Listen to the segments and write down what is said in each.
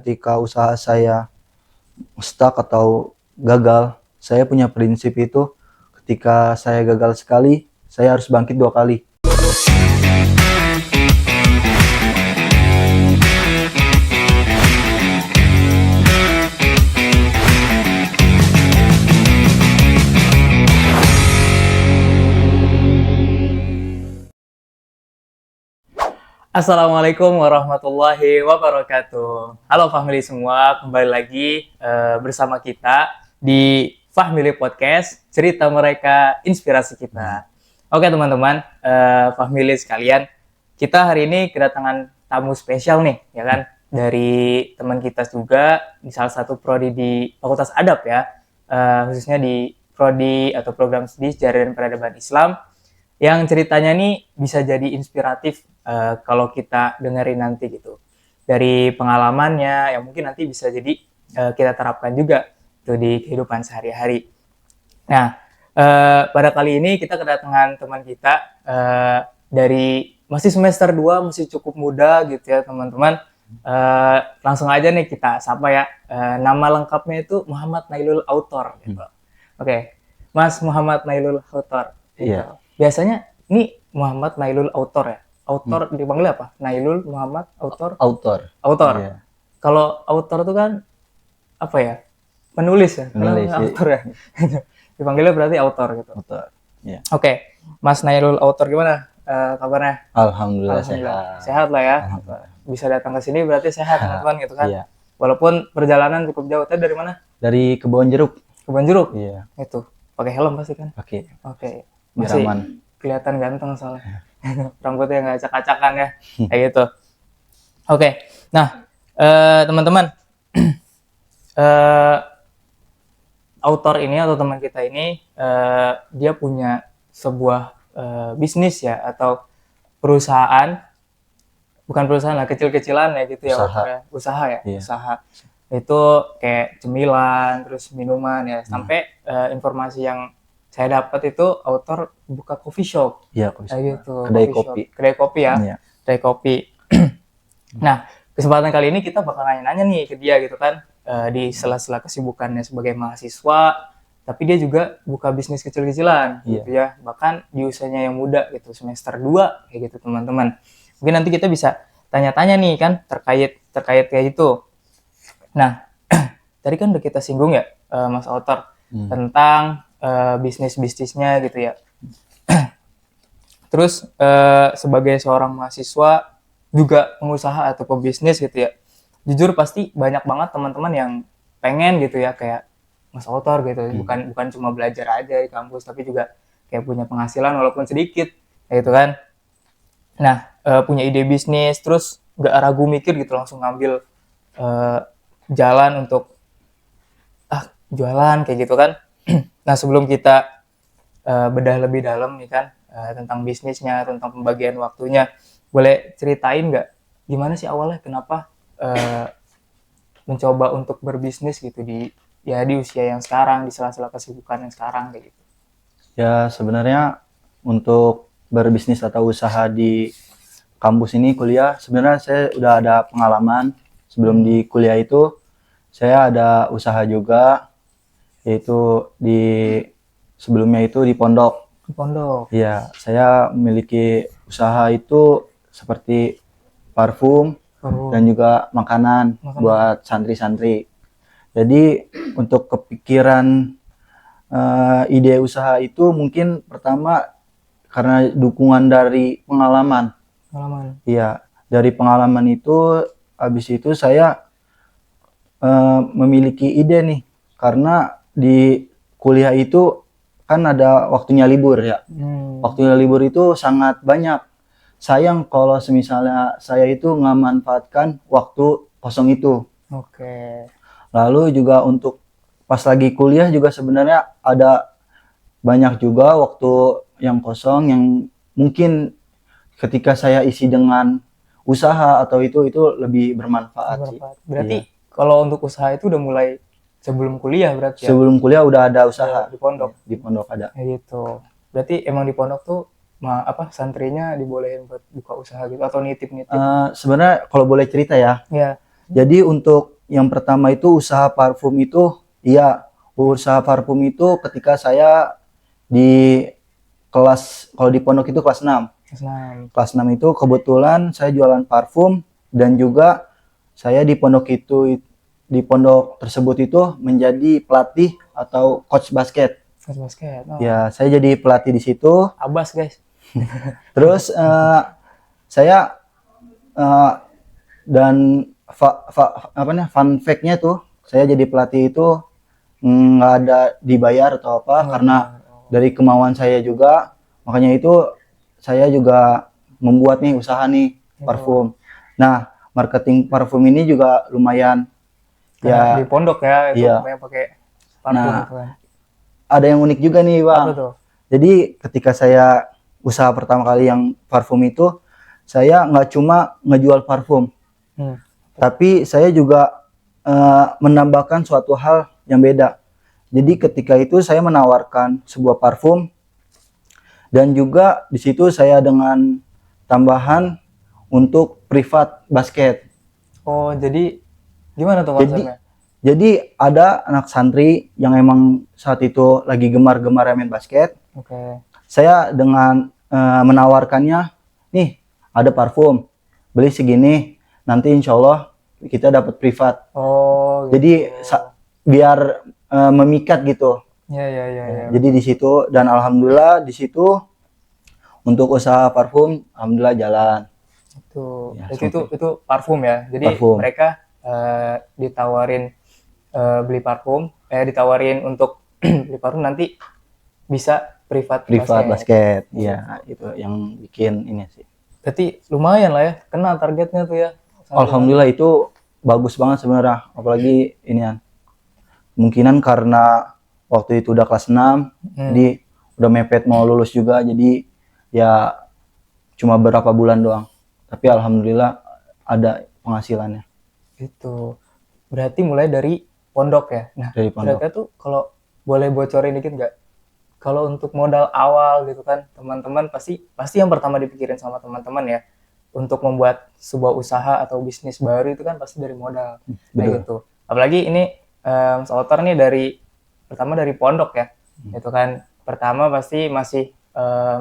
ketika usaha saya stuck atau gagal, saya punya prinsip itu ketika saya gagal sekali, saya harus bangkit 2 kali. Assalamualaikum warahmatullahi wabarakatuh. Halo family semua, kembali lagi bersama kita di Family Podcast, cerita mereka, inspirasi kita. Oke teman-teman, family sekalian, kita hari ini kedatangan tamu spesial nih, ya kan? Dari teman kita juga di salah satu prodi di Fakultas Adab ya, khususnya di prodi atau program studi Sejarah dan Peradaban Islam, yang ceritanya nih bisa jadi inspiratif kalau kita dengerin nanti gitu. Dari pengalamannya yang mungkin nanti bisa jadi kita terapkan juga tuh di kehidupan sehari-hari. Nah, pada kali ini kita kedatangan teman kita dari masih semester 2, masih cukup muda gitu ya teman-teman. Langsung aja nih kita sapa ya. Nama lengkapnya itu Muhammad Nailul Autor gitu. Oke. Mas Muhammad Nailul Autor. Iya. Biasanya ini Muhammad Nailul Autor ya. Autor dipanggil apa? Nailul Muhammad Autor. Autor. Iya. Kalau autor itu kan apa ya? Penulis ya. Penulis. Autor ya. Dipanggilnya berarti autor gitu. Autor. Iya. Oke. Mas Nailul Autor gimana kabarnya? Alhamdulillah sehat. Sehat lah ya. Alhamdulillah. Bisa datang ke sini berarti sehat teman-teman gitu kan. Iya. Walaupun perjalanan cukup jauh. Tadi dari mana? Dari Kebon Jeruk. Kebon Jeruk. Iya. Itu. Pakai helm pasti kan? Oke. Oke. Biar Masih aman. kelihatan ganteng soalnya. Rambutnya nggak acak-acakan ya. Kayak gitu. Oke. Nah, teman-teman. Autor ini atau teman kita ini dia punya sebuah bisnis ya atau perusahaan, bukan perusahaan lah, kecil-kecilan ya gitu ya. Usaha ya. Iya. Usaha itu kayak cemilan terus minuman ya, sampai informasi yang saya dapat itu autor buka coffee shop. Iya, coffee shop. Kayak gitu. Kedai kopi ya. Iya. Kedai kopi. Nah, kesempatan kali ini kita bakal nanya-nanya nih ke dia gitu kan, di sela-sela kesibukannya sebagai mahasiswa, tapi dia juga buka bisnis kecil-kecilan gitu ya. Bahkan di usianya yang muda gitu, semester 2 kayak gitu teman-teman. Mungkin nanti kita bisa tanya-tanya nih kan terkait kayak gitu. Nah, tadi kan udah kita singgung ya Mas Autor tentang bisnisnya gitu ya. Terus sebagai seorang mahasiswa juga pengusaha atau pebisnis gitu ya. Jujur pasti banyak banget teman-teman yang pengen gitu ya kayak Mas Autor gitu. Bukan cuma belajar aja di kampus, tapi juga kayak punya penghasilan walaupun sedikit gitu kan. Nah, punya ide bisnis terus nggak ragu mikir gitu, langsung ngambil jalan untuk jualan kayak gitu kan. Nah, sebelum kita bedah lebih dalam nih kan tentang bisnisnya, tentang pembagian waktunya, boleh ceritain nggak gimana sih awalnya kenapa mencoba untuk berbisnis gitu di usia yang sekarang, di sela-sela kesibukan yang sekarang kayak gitu? Ya, sebenarnya untuk berbisnis atau usaha di kampus ini kuliah, sebenarnya saya udah ada pengalaman. Sebelum di kuliah itu saya ada usaha juga, yaitu sebelumnya itu di pondok. Di pondok. Iya, saya memiliki usaha itu seperti parfum dan juga makanan buat santri-santri. Jadi untuk kepikiran ide usaha itu mungkin pertama karena dukungan dari pengalaman. Iya, dari pengalaman itu habis itu saya memiliki ide nih, karena di kuliah itu kan ada waktunya libur ya. Waktunya libur itu sangat banyak. Sayang kalau misalnya saya itu nggak manfaatkan waktu kosong itu. Oke. Lalu juga untuk pas lagi kuliah juga sebenarnya ada banyak juga waktu yang kosong yang mungkin ketika saya isi dengan usaha atau itu lebih bermanfaat sih. Berarti kalau untuk usaha itu udah mulai sebelum kuliah berarti ya? Sebelum kuliah udah ada usaha. Di pondok? Di pondok ada. Gitu. Berarti emang di pondok tuh santrinya dibolehin buat buka usaha gitu atau nitip-nitip? Sebenarnya kalau boleh cerita ya. Iya. Jadi untuk yang pertama itu usaha parfum itu, iya, usaha parfum itu ketika saya di kelas, kalau di pondok itu kelas 6. Senang. Kelas 6 itu kebetulan saya jualan parfum, dan juga saya di pondok tersebut itu menjadi pelatih atau coach basket. Coach basket. Oh. Ya, saya jadi pelatih di situ. Abas guys. Terus saya dan fun fact-nya tuh, saya jadi pelatih itu nggak ada dibayar atau apa, karena dari kemauan saya juga. Makanya itu saya juga membuat nih usaha nih parfum. Nah, marketing parfum ini juga lumayan Kayak ya. di pondok ya itu Iya. banyak pakai parfum Nah, gitu kan. ada yang unik juga nih, Bang. Apa tuh? Jadi ketika saya usaha pertama kali yang parfum itu, saya nggak cuma ngejual parfum, tapi saya juga menambahkan suatu hal yang beda. Jadi ketika itu saya menawarkan sebuah parfum, dan juga di situ saya dengan tambahan untuk privat basket. Oh, jadi gimana tuh Jadi konsepnya? jadi ada anak santri yang emang saat itu lagi gemar-gemar main basket. Oke. Saya dengan menawarkannya, nih ada parfum, beli segini, nanti insya Allah kita dapat privat. Oh, gitu. Jadi biar memikat gitu. Ya. Jadi di situ, dan alhamdulillah di situ untuk usaha parfum alhamdulillah jalan. Itu, Ya, itu parfum ya. Jadi Parfum. mereka ditawarin beli parfum, ditawarin untuk beli parfum, nanti bisa privat basket. Ya, itu yang bikin ini sih. Berarti lumayan lah ya, kena targetnya tuh ya. Alhamdulillah itu bagus banget sebenarnya, apalagi ini kan. Kemungkinan karena waktu itu udah kelas 6, jadi udah mepet mau lulus juga, jadi ya cuma berapa bulan doang. Tapi alhamdulillah ada penghasilannya. Itu berarti mulai dari pondok ya. Nah, Dari pondok. kira-kira tuh kalau boleh bocorin dikit nggak? Kalau untuk modal awal gitu kan, teman-teman pasti yang pertama dipikirin sama teman-teman ya, untuk membuat sebuah usaha atau bisnis baru itu kan pasti dari modal. Kayak gitu. Apalagi ini Author nih pertama dari pondok ya. Itu kan pertama pasti masih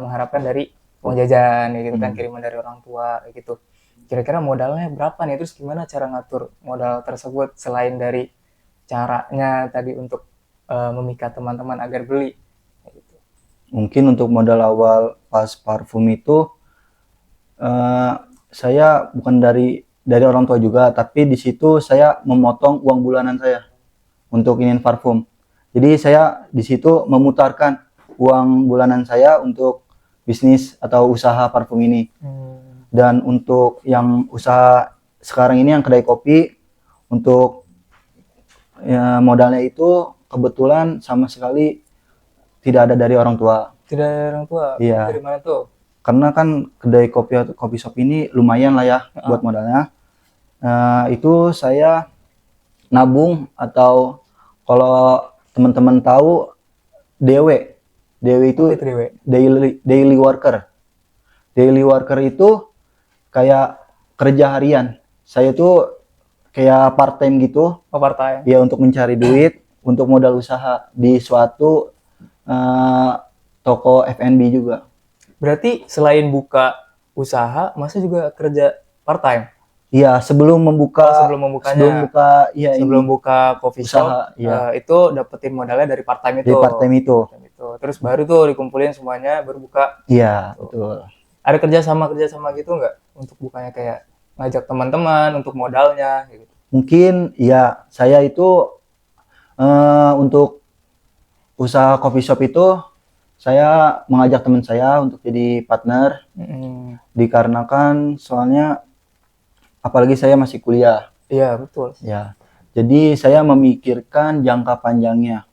mengharapkan dari uang jajan gitu kan, kiriman dari orang tua kayak gitu. Kira-kira modalnya berapa nih? Terus gimana cara ngatur modal tersebut selain dari caranya tadi untuk memikat teman-teman agar beli? Gitu. Mungkin untuk modal awal pas parfum itu saya bukan dari orang tua juga, tapi di situ saya memotong uang bulanan saya untuk ingin parfum. Jadi saya di situ memutarkan uang bulanan saya untuk bisnis atau usaha parfum ini. Dan untuk yang usaha sekarang ini yang kedai kopi, untuk ya, modalnya itu kebetulan sama sekali tidak ada dari orang tua. Tidak dari orang tua? Iya. Dari mana tuh? Karena kan kedai kopi atau kopi shop ini lumayan lah ya buat modalnya. Itu saya nabung, atau kalau teman-teman tahu DW itu daily worker. Daily worker itu kayak kerja harian. Saya tuh kayak part time gitu. Oh, part time. Ya, untuk mencari duit untuk modal usaha di suatu toko F&B juga. Berarti selain buka usaha, masa juga kerja part time? Iya, sebelum membukanya. Sebelum buka coffee shop, usaha, iya. Itu dapetin modalnya dari part time itu. Dari part time itu. Terus baru tuh dikumpulin semuanya baru buka. Iya, betul. Ada kerjasama gitu nggak untuk bukanya, kayak ngajak teman-teman untuk modalnya gitu? Mungkin ya, saya itu untuk usaha coffee shop itu saya mengajak teman saya untuk jadi partner. Dikarenakan soalnya apalagi saya masih kuliah. Iya, betul. Ya. Jadi saya memikirkan jangka panjangnya.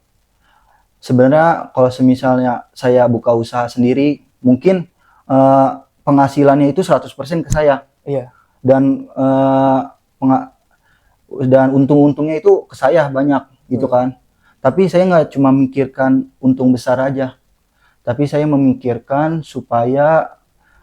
Sebenarnya kalau semisalnya saya buka usaha sendiri, mungkin penghasilannya itu 100% ke saya. Iya. Dan untung-untungnya itu ke saya banyak gitu kan. Tapi saya nggak cuma memikirkan untung besar aja. Tapi saya memikirkan supaya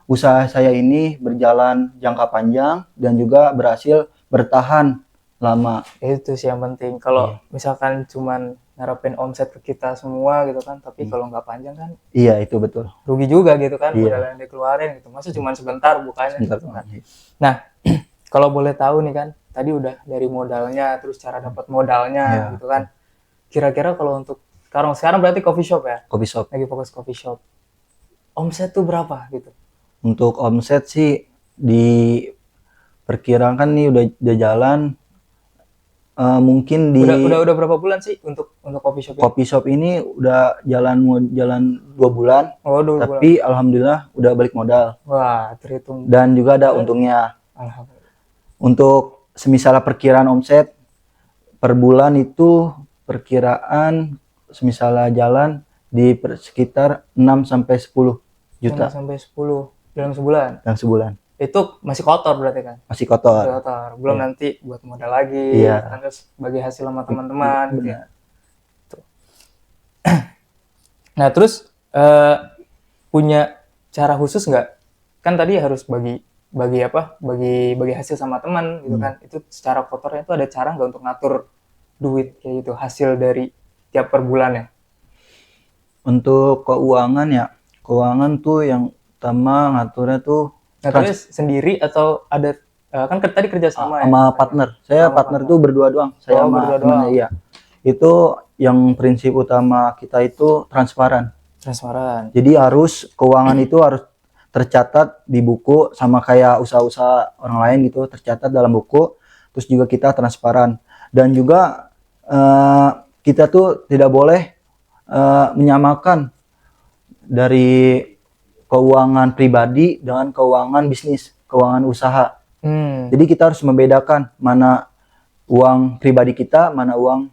usaha saya ini berjalan jangka panjang dan juga berhasil bertahan lama. Itu sih yang penting. Kalau misalkan cuman ngarepin omset ke kita semua gitu kan, tapi kalau nggak panjang kan Iya, itu betul. rugi juga gitu kan, Iya. modal yang dikeluarin gitu. Masa cuman sebentar bukanya Sebentar gitu kan. doang. Nah, kalau boleh tahu nih kan, tadi udah dari modalnya, terus cara dapat modalnya Iya. gitu kan. Kira-kira kalau untuk sekarang berarti coffee shop ya? Coffee shop. Lagi fokus coffee shop. Omset tuh berapa gitu? Untuk omset sih diperkirakan nih udah jalan mungkin di Udah berapa bulan sih untuk coffee shop ini? coffee shop ini udah mau jalan 2 bulan, Oh, 2 bulan. tapi alhamdulillah udah balik modal Wah, terhitung. dan juga ada untungnya. Alhamdulillah. Untuk semisal perkiraan omset per bulan itu perkiraan semisal jalan di sekitar 6 sampai 10 juta 5 sampai 10 dalam sebulan. dalam sebulan. Itu masih kotor berarti kan? Masih kotor. Masih kotor. Belum Iya. nanti buat modal lagi, Iya. kan, terus bagi hasil sama teman-teman gitu ya. Benar. Nah, terus punya cara khusus nggak? Kan tadi harus bagi hasil sama teman gitu kan. Itu secara kotornya itu ada cara nggak untuk ngatur duit kayak gitu, hasil dari tiap per bulan ya? Untuk keuangan tuh yang utama ngaturnya tuh Ngaturnya sendiri atau ada kan tadi kerja sama ya? sama partner. Saya Sama partner tuh berdua doang. Saya sama berdua temennya, doang. iya. Itu yang prinsip utama kita itu transparan. Transparan. Jadi harus keuangan itu harus tercatat di buku sama kayak usaha-usaha orang lain gitu, tercatat dalam buku. Terus juga kita transparan dan juga kita tuh tidak boleh menyamakan dari keuangan pribadi dengan keuangan bisnis, keuangan usaha. Jadi kita harus membedakan mana uang pribadi kita, mana uang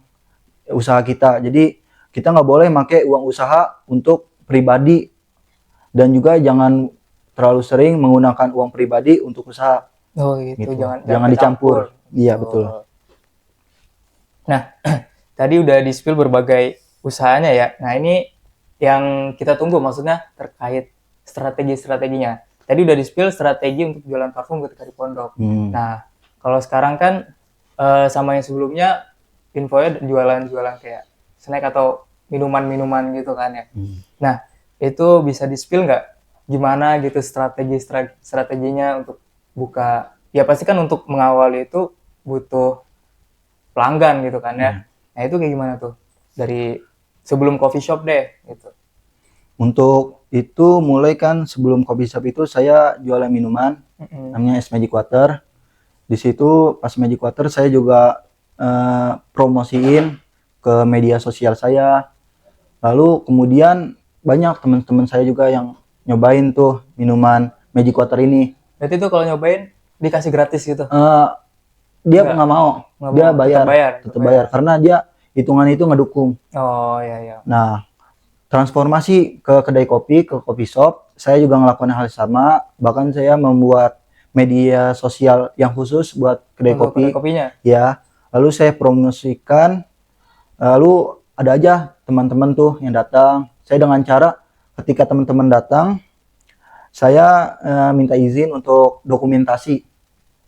usaha kita. Jadi kita nggak boleh pakai uang usaha untuk pribadi dan juga jangan terlalu sering menggunakan uang pribadi untuk usaha. Oh gitu, Gitu. jangan Jangan dicampur. Iya, betul. Nah, tadi udah di-spill berbagai usahanya ya. Nah, ini yang kita tunggu maksudnya terkait strategi-strateginya. Tadi udah di-spill strategi untuk jualan parfum ketika di pondok. Nah, kalau sekarang kan sama yang sebelumnya infonya jualan-jualan kayak snack atau minuman-minuman gitu kan ya. Nah, itu bisa di-spill nggak? Gimana gitu strateginya untuk buka? Ya pasti kan untuk mengawali itu butuh pelanggan gitu kan ya. Nah, itu kayak gimana tuh? Dari sebelum coffee shop deh gitu. Untuk itu mulai kan sebelum coffee shop itu saya jualan minuman namanya Es Magic Water. Di situ pas Magic Water saya juga promosiin ke media sosial saya. Lalu kemudian banyak teman-teman saya juga yang nyobain tuh minuman Magic Water ini. Berarti tuh kalau nyobain dikasih gratis gitu? Dia nggak mau, dia tetap bayar karena dia hitungan itu ngedukung. Oh iya. Nah, transformasi ke kedai kopi, ke coffee shop, saya juga ngelakuin hal sama. Bahkan saya membuat media sosial yang khusus buat kedai kopi. Kopinya? Ya, lalu saya promosikan. Lalu ada aja teman-teman tuh yang datang. Saya dengan cara ketika teman-teman datang, saya minta izin untuk dokumentasi.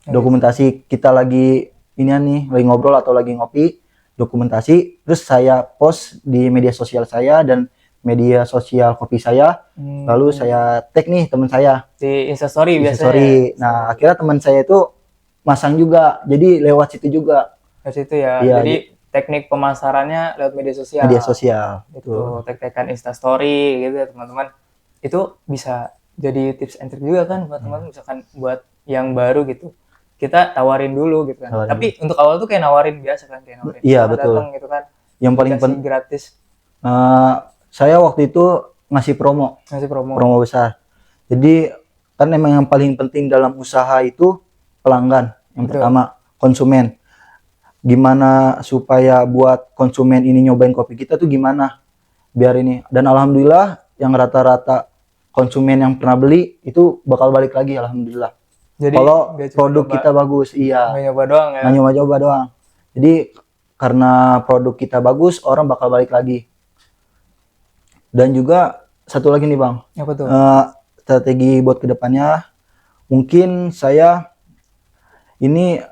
Dokumentasi kita lagi ini nih, lagi ngobrol atau lagi ngopi, dokumentasi. Terus saya post di media sosial saya dan media sosial kopi saya. Lalu saya tag nih teman saya di Instastory biasanya. Instastory. Nah, akhirnya teman saya itu masang juga. Jadi lewat situ juga. Lewat situ ya. Iya, jadi teknik pemasarannya lewat media sosial. Media sosial. Itu tag-tagan Instastory gitu ya teman-teman. Itu bisa jadi tips and trick juga kan buat teman-teman, misalkan buat yang baru gitu. Kita tawarin dulu gitu kan. Tapi untuk awal tuh kayak nawarin biasa kan, kayak nawarin. Iya, betul. Datang gitu kan. Yang paling penting gratis. Saya waktu itu ngasih promo besar. Jadi kan emang yang paling penting dalam usaha itu pelanggan. Yang pertama konsumen. Gimana supaya buat konsumen ini nyobain kopi kita tuh gimana biar ini. Dan alhamdulillah yang rata-rata konsumen yang pernah beli itu bakal balik lagi, alhamdulillah. Jadi kalau produk kita bagus, iya. Nggak nyoba doang ya. Nggak nyoba doang. Jadi karena produk kita bagus, orang bakal balik lagi. Dan juga satu lagi nih Bang. Apa tuh? Strategi buat kedepannya, mungkin saya ini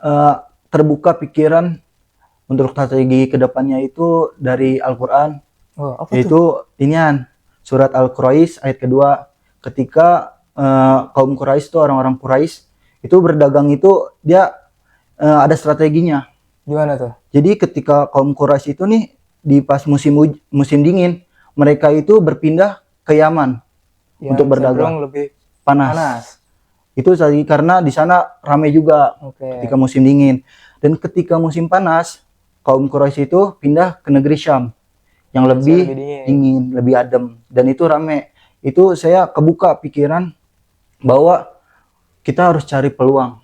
terbuka pikiran untuk strategi kedepannya itu dari Al-Quran, Oh, apa tuh? yaitu inian surat Al-Quraisy ayat kedua. Ketika kaum Quraisy itu orang-orang Quraisy itu berdagang itu dia ada strateginya. Gimana tuh? Jadi ketika kaum Quraisy itu nih di pas musim dingin, mereka itu berpindah ke Yaman Yang untuk berdagang. cenderung lebih Panas. panas. Itu tadi karena di sana ramai juga Oke. ketika musim dingin. Dan ketika musim panas, kaum Quraisy itu pindah ke negeri Syam yang lebih lebih dingin. dingin, lebih adem, dan itu rame. Itu saya kebuka pikiran bahwa kita harus cari peluang.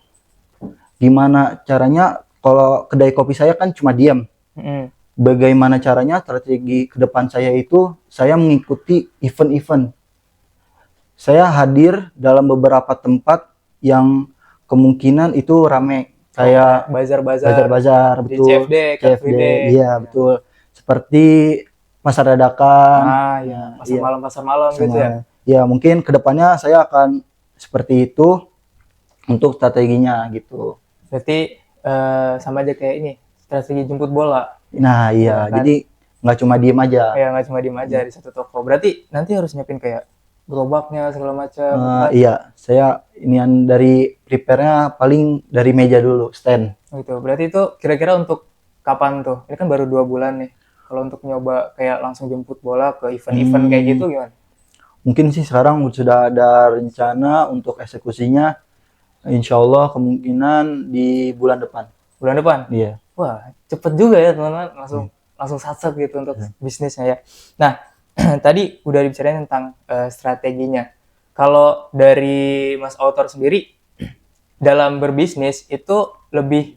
Gimana caranya kalau kedai kopi saya kan cuma diam. Mm-mm. Bagaimana caranya strategi ke depan saya itu saya mengikuti event-event. Saya hadir dalam beberapa tempat yang kemungkinan itu rame. Kayak Bazar-bazar. bazar-bazar, Di betul. CFD, Car Free Day. Iya, betul. Seperti pasar dadakan. Ah, ya. Iya. Pasar malam gitu ya. Ya, mungkin kedepannya saya akan seperti itu untuk strateginya gitu. Berarti sama aja kayak ini, strategi jemput bola. Nah, Iya iya. kan? Jadi nggak cuma diem aja. Ya nggak cuma diem aja di satu toko. Berarti nanti harus nyiapin kayak gerobaknya segala macam. kan? Iya, saya inian dari prepare-nya paling dari meja dulu, stand. Gitu. Berarti itu kira-kira untuk kapan tuh? Ini kan baru 2 bulan nih. Kalau untuk nyoba kayak langsung jemput bola ke event-event kayak gitu gimana? Mungkin sih sekarang sudah ada rencana untuk eksekusinya. Insya Allah kemungkinan di bulan depan. Bulan depan? Iya. Wah, cepet juga ya teman-teman. Langsung satset gitu untuk bisnisnya ya. Nah, tadi udah dibicarain tentang strateginya. Kalau dari Mas Autor sendiri, dalam berbisnis itu lebih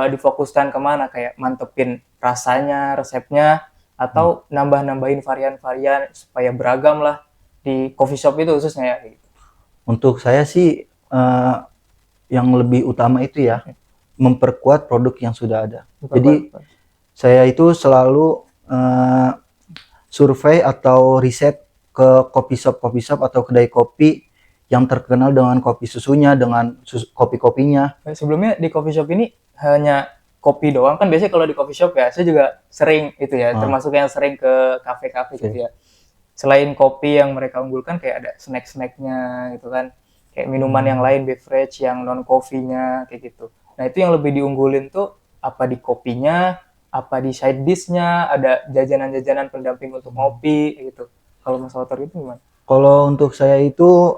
difokuskan kemana? Kayak mantepin rasanya, resepnya, atau nambah-nambahin varian-varian supaya beragam lah di coffee shop itu khususnya ya. Untuk saya sih yang lebih utama itu ya memperkuat produk yang sudah ada. Jadi saya itu selalu survei atau riset ke coffee shop atau kedai kopi yang terkenal dengan kopi susunya, dengan kopi-kopinya. Sebelumnya di coffee shop ini hanya kopi doang kan, biasanya kalau di coffee shop ya saya juga sering itu ya, termasuk yang sering ke kafe-kafe gitu ya. Selain kopi yang mereka unggulkan kayak ada snack-snacknya gitu kan, kayak minuman yang lain, beverage yang non coffee-nya kayak gitu. Nah itu yang lebih diunggulin tuh apa di kopinya, apa di side dish-nya, ada jajanan-jajanan pendamping untuk ngopi gitu. Kalau Mas Autor itu gimana? Kalau untuk saya itu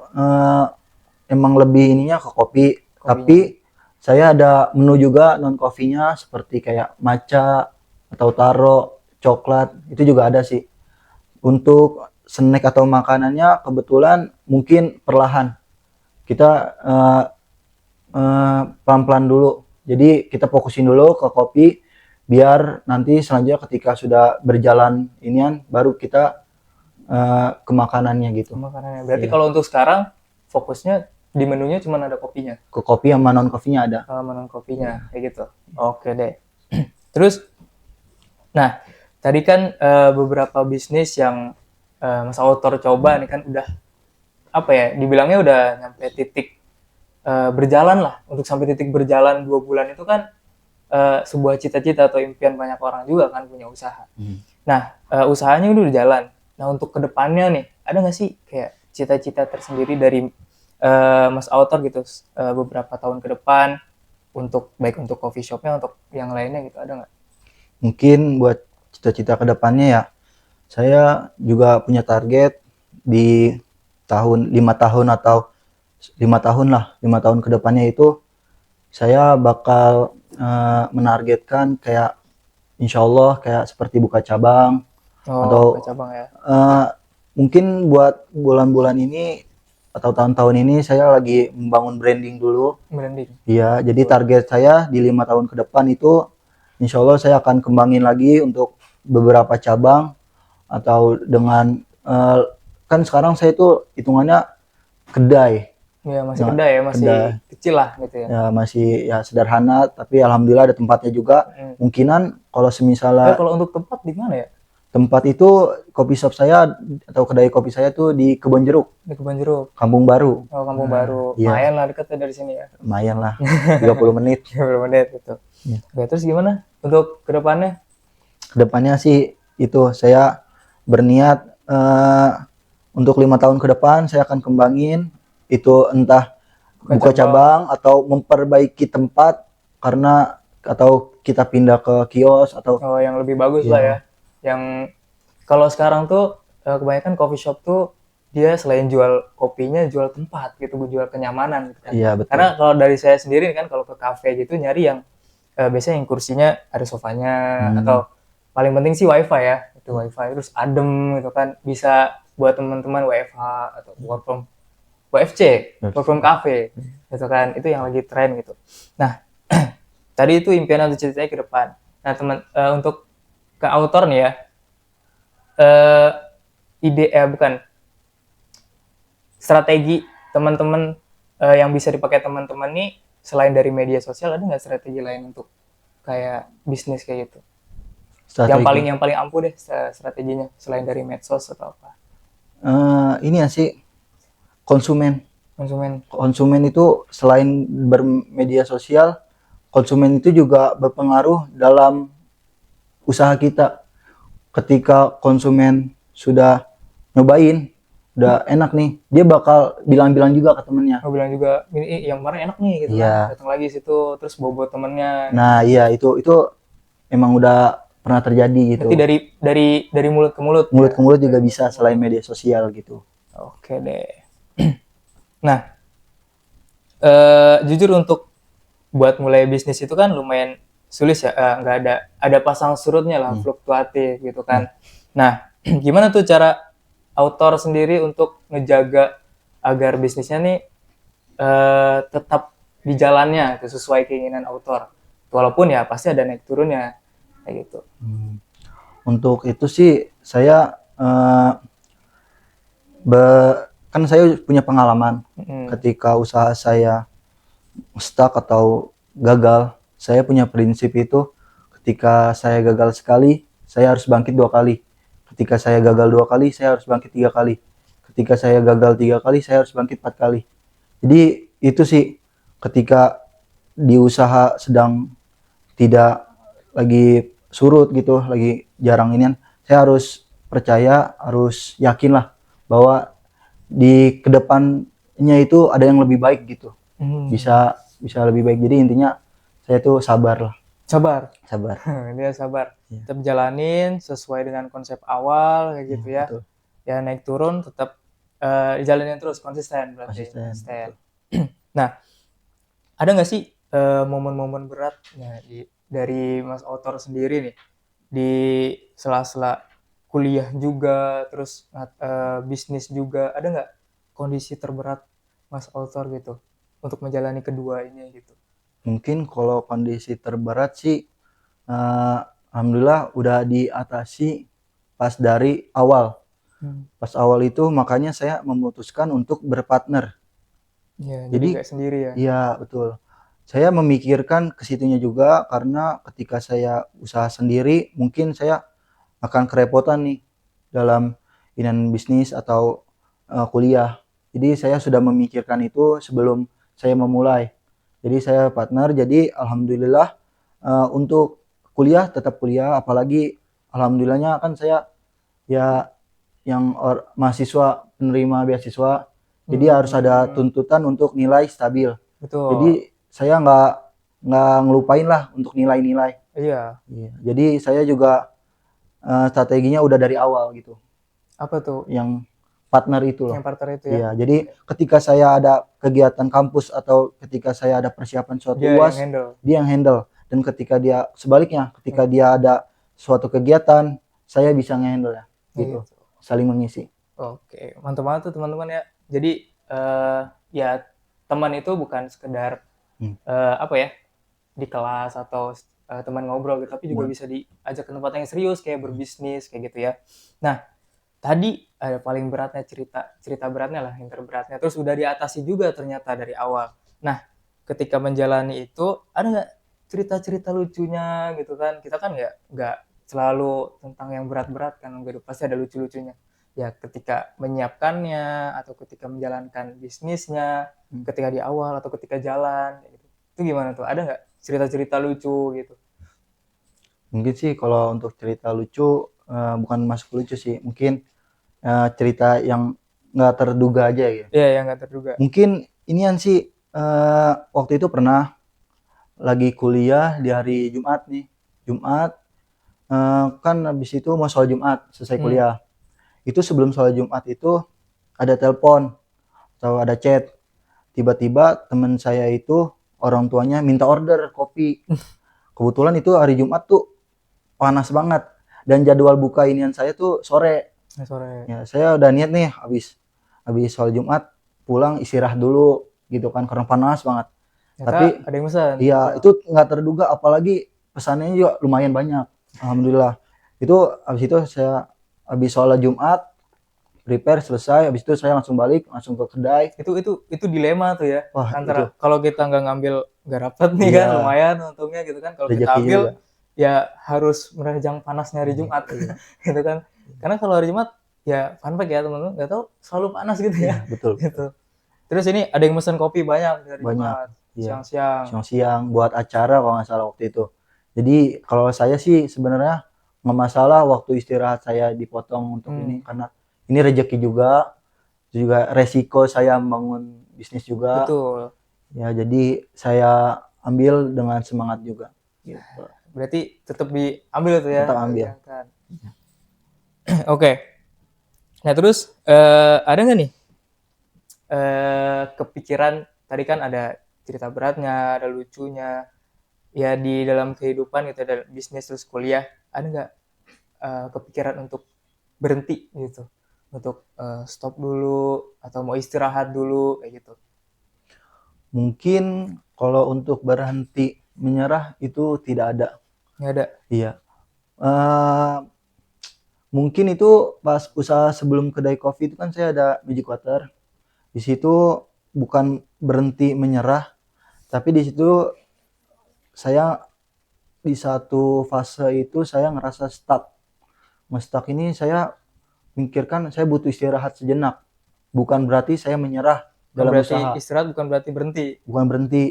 emang lebih ininya ke kopi, tapi saya ada menu juga non coffee-nya seperti kayak matcha atau taro, coklat, itu juga ada sih. Untuk snack atau makanannya kebetulan mungkin perlahan. Kita pelan-pelan dulu. Jadi kita fokusin dulu ke kopi biar nanti selanjutnya ketika sudah berjalan inian baru kita ke makanannya gitu. Makanannya. Berarti kalau untuk sekarang fokusnya di menunya cuma ada kopinya. Ke kopi sama non kopinya ada. Sama non kopinya kayak gitu. Oke deh. Terus, nah tadi kan beberapa bisnis yang Mas Autor coba nih kan udah apa ya? Dibilangnya udah nyampe titik berjalan lah. Untuk sampai titik berjalan 2 bulan itu kan sebuah cita-cita atau impian banyak orang juga kan punya usaha. Nah usahanya udah jalan. Nah untuk kedepannya nih, ada nggak sih kayak cita-cita tersendiri dari Mas Autor gitu beberapa tahun ke depan untuk baik untuk coffee shopnya, untuk yang lainnya gitu, ada nggak? Mungkin buat cita-cita kedepannya ya, saya juga punya target di 5 tahun atau 5 tahun lah, 5 tahun ke depannya itu saya bakal menargetkan kayak insya Allah kayak seperti buka cabang. Atau Cabang ya. mungkin buat bulan-bulan ini atau tahun-tahun ini saya lagi membangun branding dulu. Branding. Iya, jadi target saya di 5 tahun ke depan itu insya Allah saya akan kembangin lagi untuk beberapa cabang atau dengan kan sekarang saya itu hitungannya kedai. Ya masih kedai ya, masih kecil lah gitu ya. Ya masih ya sederhana, tapi alhamdulillah ada tempatnya juga. Mungkinan kalau semisalnya kalau untuk tempat di mana ya? Tempat itu kopi shop saya atau kedai kopi saya tuh di Kebon Jeruk. Di Kebon Jeruk. Kampung Baru. Oh, Kampung Baru. Iya. Lumayan lah dekatnya dari sini ya. Lumayan lah, 30 menit. 30 menit gitu. Iya. Oke, terus gimana untuk kedepannya? Kedepannya sih itu saya berniat untuk 5 tahun ke depan saya akan kembangin itu, entah buka cabang atau memperbaiki tempat karena atau kita pindah ke kios atau Oh, yang lebih bagus lah ya. Yang kalau sekarang tuh kebanyakan coffee shop tuh dia selain jual kopinya jual tempat gitu, jual kenyamanan gitu kan. Iya, betul. Karena kalau dari saya sendiri kan kalau ke kafe gitu nyari yang biasanya yang kursinya ada sofanya atau paling penting sih wifi ya. Itu wifi terus adem gitu kan, bisa buat teman-teman WFH atau work from WFC, work from cafe gitu kan. Itu yang lagi tren gitu. Nah, tadi itu impian atau ceritanya ke depan. Nah, untuk ke author nih ya, eh bukan strategi teman-teman yang bisa dipakai teman-teman nih selain dari media sosial, ada nggak strategi lain untuk kayak bisnis kayak gitu? Strategi. Yang paling ampuh deh strateginya selain dari medsos atau apa? Ini ya sih konsumen. Konsumen. Konsumen itu selain bermedia sosial, konsumen itu juga berpengaruh dalam usaha kita. Ketika konsumen sudah nyobain, udah enak nih, dia bakal bilang-bilang juga ke temennya. Gue bilang juga ini yang kemarin enak nih gitu Iya. kan. Datang lagi situ terus bawa temennya. Nah, iya itu emang udah pernah terjadi gitu. Berarti dari mulut ke mulut. Mulut ke mulut juga bisa selain media sosial gitu. Oke deh. Nah, jujur untuk buat mulai bisnis itu kan lumayan sulit ya, nggak ada pasang surutnya lah, fluktuatif gitu kan. Nah, gimana tuh cara author sendiri untuk ngejaga agar bisnisnya nih tetap di jalannya itu sesuai keinginan author, walaupun ya pasti ada naik turunnya kayak gitu. Untuk itu sih saya kan saya punya pengalaman ketika usaha saya stuck atau gagal. Saya punya prinsip itu, ketika saya gagal sekali, saya harus bangkit 2 kali. Ketika saya gagal 2 kali, saya harus bangkit 3 kali. Ketika saya gagal 3 kali, saya harus bangkit 4 kali. Jadi itu sih, ketika di usaha sedang tidak lagi surut gitu, lagi jarang inian, saya harus percaya, harus yakin lah bahwa di kedepannya itu ada yang lebih baik gitu. Bisa lebih baik. Jadi intinya saya tuh sabar lah. Sabar. Dia sabar. Tetap jalanin sesuai dengan konsep awal kayak gitu ya. Betul. Ya naik turun tetap jalanin terus, konsisten berarti. Konsisten. Nah, ada nggak sih momen-momen berat dari Mas Author sendiri nih di sela-sela kuliah juga, terus bisnis juga, ada nggak kondisi terberat Mas Author gitu untuk menjalani kedua ini gitu? Mungkin kalau kondisi terberat sih alhamdulillah udah diatasi pas dari awal. Pas awal itu makanya saya memutuskan untuk berpartner. Ya, jadi Jadi nggak sendiri ya. iya, betul. Saya memikirkan ke situnya juga karena ketika saya usaha sendiri mungkin saya akan kerepotan nih dalam bisnis atau kuliah. Jadi saya sudah memikirkan itu sebelum saya memulai. Jadi saya partner, jadi alhamdulillah untuk kuliah tetap kuliah, apalagi alhamdulillahnya kan saya ya yang mahasiswa penerima beasiswa, jadi harus ada tuntutan untuk nilai stabil. Betul. Jadi saya nggak ngelupain lah untuk nilai-nilai. Iya. Jadi saya juga strateginya udah dari awal gitu. Apa tuh? Yang partner itu loh. Yang partner itu ya. Iya, jadi ketika saya ada kegiatan kampus atau ketika saya ada persiapan suatu UAS, dia yang handle. Dan ketika dia sebaliknya, ketika dia ada suatu kegiatan, saya bisa nge-handle ya. Gitu. Saling mengisi. Oke, mantap banget tuh teman-teman ya. Jadi ya teman itu bukan sekedar apa ya di kelas atau teman ngobrol gitu, tapi juga bisa diajak ke tempat yang serius kayak berbisnis kayak gitu ya. Nah, tadi ada paling beratnya cerita beratnya lah, yang terberatnya. Terus udah diatasi juga ternyata dari awal. Nah, ketika menjalani itu ada nggak cerita-cerita lucunya gitu kan? Kita kan nggak selalu tentang yang berat-berat kan, pasti ada lucu-lucunya. Ya ketika menyiapkannya atau ketika menjalankan bisnisnya, ketika di awal atau ketika jalan gitu. Itu gimana tuh? Ada nggak cerita-cerita lucu gitu. Mungkin sih kalau untuk cerita lucu, bukan masuk lucu sih, mungkin cerita yang nggak terduga aja ya. Iya, yang nggak terduga. Mungkin inian sih, waktu itu pernah lagi kuliah di hari Jumat nih. Jumat, kan habis itu mau sholat Jumat selesai kuliah. Itu sebelum sholat Jumat itu ada telepon atau ada chat. Tiba-tiba teman saya itu orang tuanya minta order kopi. Kebetulan itu hari Jumat tuh panas banget dan jadwal buka inian saya tuh sore. Sore. Ya, saya udah niat nih habis sholat Jumat pulang istirahat dulu gitu kan karena panas banget. Ternyata Tapi ada yang pesan. iya itu nggak terduga apalagi pesannya juga lumayan banyak. Alhamdulillah. Itu habis itu saya habis sholat Jumat prepare selesai habis itu saya langsung balik langsung ke kedai. Itu dilema tuh ya. Wah, Antara itu kalau kita nggak ngambil nggak dapet nih iya kan lumayan untungnya gitu kan. Kalau kita rezeki ambil juga. ya harus menerjang panasnya hari Jumat gitu kan. Karena kalau hari Jumat ya fun fact ya teman-teman nggak tahu selalu panas gitu Iya, ya. betul. Gitu. Terus ini ada yang mesen kopi banyak dari Banyak. Jumat Iya. siang-siang. Siang-siang buat acara kalau nggak salah waktu itu. Jadi kalau saya sih sebenarnya nggak masalah waktu istirahat saya dipotong untuk ini karena ini rezeki juga resiko saya membangun bisnis juga. Betul. Ya jadi saya ambil dengan semangat juga. Gitu. Berarti tetap diambil tuh ya. Tetap ambil. Oke. Nah terus ada nggak nih kepikiran tadi kan ada cerita beratnya, ada lucunya, ya di dalam kehidupan gitu, ada bisnis terus kuliah, ada nggak kepikiran untuk berhenti gitu, untuk stop dulu atau mau istirahat dulu kayak gitu? Mungkin kalau untuk berhenti menyerah itu tidak ada. Nggak ada. Iya. Eh, mungkin itu pas usaha sebelum kedai kopi itu kan saya ada Magic Water. Di situ bukan berhenti menyerah, tapi di situ saya di satu fase itu saya ngerasa stuck. Stuck ini saya mikirkan saya butuh istirahat sejenak. Bukan berarti saya menyerah Bukan dalam berarti usaha. istirahat, bukan berarti berhenti. Bukan berhenti.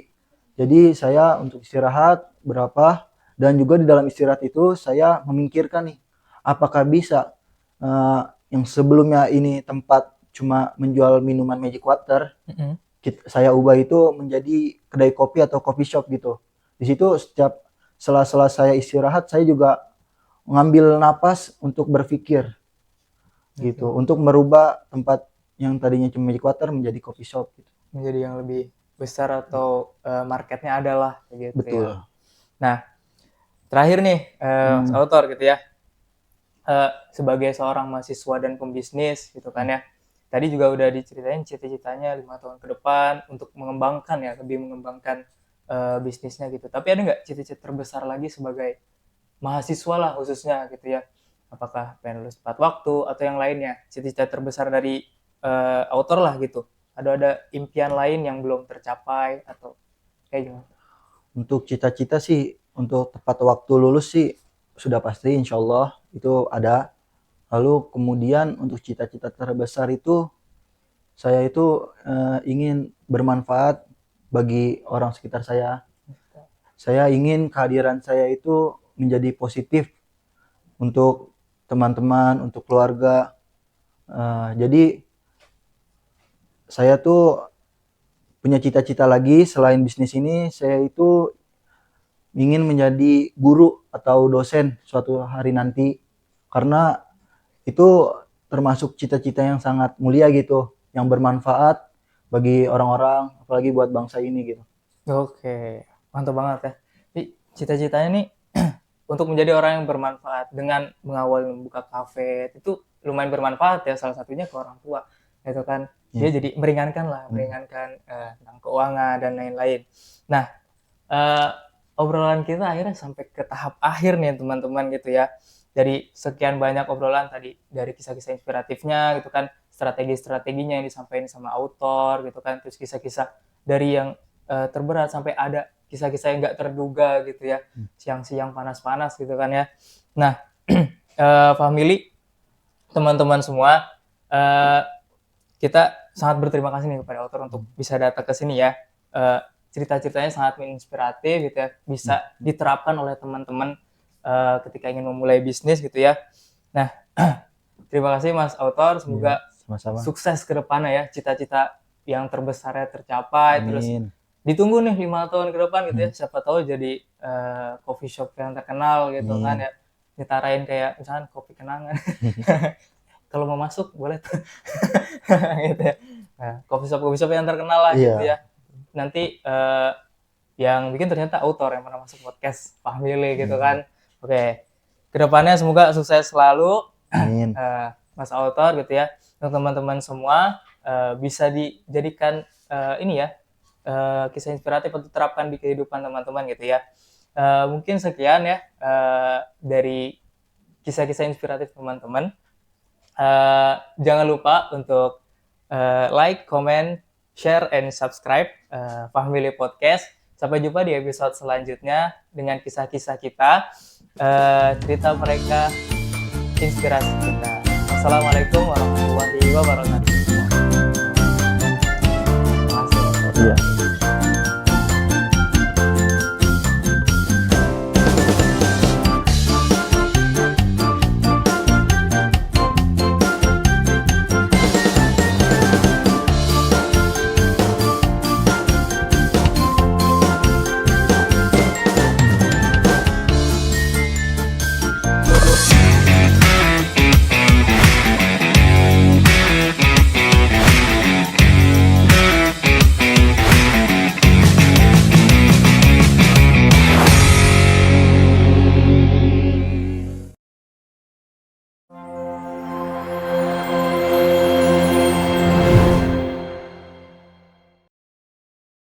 Jadi saya untuk istirahat berapa dan juga di dalam istirahat itu saya memikirkan nih apakah bisa yang sebelumnya ini tempat cuma menjual minuman Magic Water, saya ubah itu menjadi kedai kopi atau coffee shop gitu. Di situ setiap sela-sela saya istirahat saya juga ngambil napas untuk berpikir gitu, untuk merubah tempat yang tadinya cuma Magic Water menjadi coffee shop gitu. Menjadi yang lebih besar atau marketnya adalah gitu. Betul. Ya. Nah, terakhir nih Mas Autor gitu ya. Sebagai seorang mahasiswa dan pembisnis gitu kan ya. Tadi juga udah diceritain cita-citanya 5 tahun ke depan untuk mengembangkan ya, lebih mengembangkan bisnisnya gitu. Tapi ada nggak cita-cita terbesar lagi sebagai mahasiswa lah khususnya gitu ya? Apakah pengen lulus tepat waktu atau yang lainnya? Cita-cita terbesar dari autor lah gitu. Ada impian lain yang belum tercapai atau kayak gimana? Untuk cita-cita sih untuk tepat waktu lulus sih sudah pasti insya Allah itu ada. Lalu kemudian untuk cita-cita terbesar itu saya itu ingin bermanfaat bagi orang sekitar saya. Saya ingin kehadiran saya itu menjadi positif untuk teman-teman, untuk keluarga. Jadi saya tuh punya cita-cita lagi selain bisnis ini, saya itu ingin menjadi guru atau dosen suatu hari nanti karena itu termasuk cita-cita yang sangat mulia gitu, yang bermanfaat bagi orang-orang, apalagi buat bangsa ini gitu. Oke, mantap banget ya. Jadi cita-citanya nih untuk menjadi orang yang bermanfaat dengan mengawali membuka kafe itu lumayan bermanfaat ya, salah satunya ke orang tua gitu kan. Dia jadi meringankan lah, meringankan tentang keuangan dan lain-lain. Nah, obrolan kita akhirnya sampai ke tahap akhir nih teman-teman gitu ya. Dari sekian banyak obrolan tadi, dari kisah-kisah inspiratifnya gitu kan, strategi-strateginya yang disampaikan sama autor gitu kan, terus kisah-kisah dari yang terberat sampai ada kisah-kisah yang nggak terduga gitu ya, siang-siang panas-panas gitu kan ya. Nah, family, teman-teman semua, kita sangat berterima kasih nih kepada autor untuk bisa datang ke sini ya. cerita-ceritanya sangat menginspiratif gitu ya, bisa diterapkan oleh teman-teman ketika ingin memulai bisnis gitu ya. Nah, terima kasih Mas Autor, semoga Sama-sama. sukses ke depannya ya, cita-cita yang terbesarnya tercapai, terus Amin. ditunggu nih 5 tahun ke depan gitu ya, siapa tahu jadi coffee shop yang terkenal gitu kan ya, nyetarain kayak misalkan kopi kenangan. Kalau mau masuk boleh tuh. Gitu ya. Nah, coffee shop yang terkenal lah gitu Iya. ya. Nanti yang bikin ternyata autor yang pernah masuk podcast Fahmili gitu kan. Oke. Kedepannya semoga sukses selalu Amin. Mas Autor gitu ya. Untuk teman-teman semua bisa dijadikan ini ya kisah inspiratif untuk terapkan di kehidupan teman-teman gitu ya. Mungkin sekian ya dari kisah-kisah inspiratif teman-teman. Jangan lupa untuk like, comment, share, and subscribe Fahmili Podcast. Sampai jumpa di episode selanjutnya dengan kisah-kisah kita, cerita mereka, inspirasi kita. Assalamualaikum warahmatullahi wabarakatuh.